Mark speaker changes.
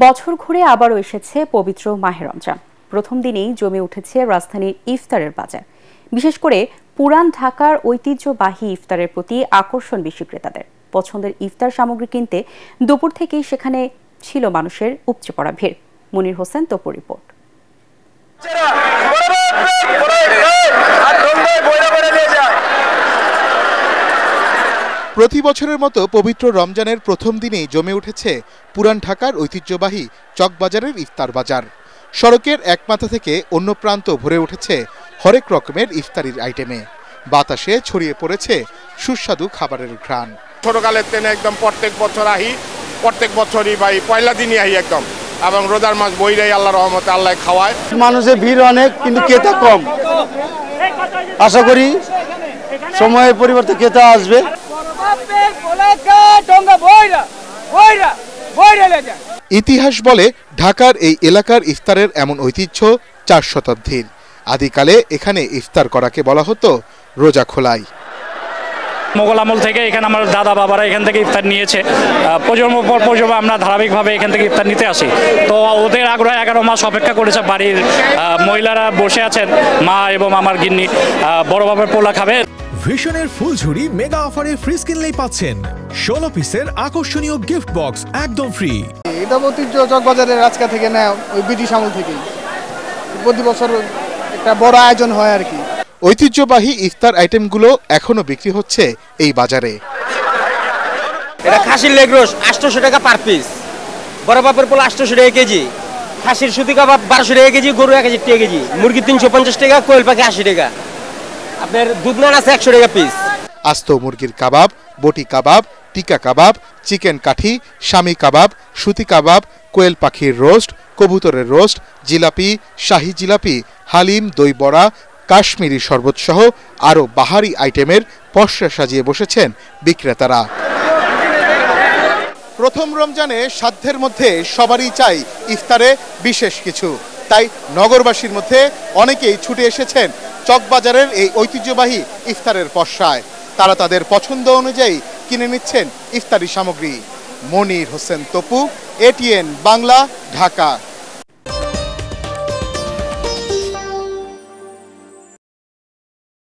Speaker 1: বছর ঘুরে আবারও এসেছে পবিত্র মাহে রমজান। প্রথম দিনেই জমে উঠেছে রাজধানীর ইফতারের বাজার। বিশেষ করে পুরান ঢাকার ঐতিহ্যবাহী ইফতারের প্রতি আকর্ষণ বেশি ক্রেতাদের। পছন্দের ইফতার সামগ্রী কিনতে দুপুর থেকেই সেখানে ছিল মানুষের উপচে পড়া ভিড়। মনির হোসেন তপুর রিপোর্ট।
Speaker 2: প্রতি বছরের মতো পবিত্র রমজানের প্রথম দিনেই জমে উঠেছে পুরান ঢাকার ঐতিহ্যবাহী চকবাজারের ইফতার বাজার। সড়কের এক মাথা থেকে অন্য প্রান্ত ভরে উঠেছে হরেক রকমের ইফতারির আইটেমে। বাতাসে ছড়িয়ে পড়েছে সুস্বাদু খাবারের ঘ্রাণ।
Speaker 3: ছোটকালের ট্রেনে একদম প্রত্যেক বছর আহি, প্রত্যেক বছরই ভাই পয়লা দিনই আহি একদম, এবং রোজার মাস বইরাই আল্লাহ রহমতে আল্লাহ খাওয়ায়।
Speaker 4: মানুষের ভিড় অনেক, কিন্তু ক্রেতা কম। আশা করি সময়ের পরিবর্তে ক্রেতা আসবে।
Speaker 2: ইতিহাস বলে ঢাকার এই এলাকার ইফতারের এমন ঐতিহ্য 4 শতাব্দীর। আদিকালে এখানে ইফতার করাকে বলা হতো রোজা খোলাই।
Speaker 5: মোগল আমল থেকে এখানে আমার দাদা বাবারা এখান থেকে ইফতার নিয়েছে। প্রজন্ম পর প্রজন্ম আমরা ধারাবাহিকভাবে এখান থেকে ইফতার নিতে আসি। তো ওদের আগ্রহে 11 মাস অপেক্ষা করেছে। বাড়ির মহিলারা বসে আছেন, মা এবং আমার গিন্নি বড় বাবার পোলা খাবে।
Speaker 6: ভিশনের ফুলঝুরি মেগা অফারে ফ্রিজ কিনলেই পাচ্ছেন 16 পিসের আকর্ষণীয় গিফট বক্স একদম ফ্রি।
Speaker 7: এটা ঐতিহ্য চকবাজারের আজকা থেকে নেয়, ওই ব্রিটিশ আমল থেকেই প্রতি বছর একটা বড় আয়োজন হয় আর কি।
Speaker 2: ঐতিহ্যবাহী ইফতার আইটেমগুলো এখনো বিক্রি হচ্ছে এই বাজারে।
Speaker 8: এটা খাসির লেগ রোস্ট 800 টাকা পার পিস, বড় বাপের পোলা 800 টাকা কেজি, খাসির সুতি কাবাব 1200 টাকা কেজি, গরু 1000 টাকা কেজি, মুরগি 350 টাকা, কোয়েল পাখি 80 টাকা, আপনার দুধ নান আছে 100 টাকা পিস।
Speaker 2: আস্ত মুরগির কাবাব, বটি কাবাব, টিকা কাবাব, চিকেন কাঠি, শামি কাবাব, সুতি কাবাব, কোয়েল পাখির রোস্ট, কবুতরের রোস্ট, জিলাপি, শাহী জিলাপি, হালিম, দই বড়া, কাশ্মীরি শরবত সহ আরও বাহারি আইটেমের পসরা সাজিয়ে বসেছেন বিক্রেতারা। প্রথম রমজানে সাধ্যের মধ্যে সবারই চাই ইফতারে বিশেষ কিছু। তাই নগরবাসীর মধ্যে অনেকেই ছুটে এসেছেন চকবাজারের এই ঐতিহ্যবাহী ইফতারের পসরায়। তারা তাদের পছন্দ অনুযায়ী কিনে নিচ্ছেন ইফতারি সামগ্রী। মনির হোসেন তপু, এটিএন বাংলা, ঢাকা।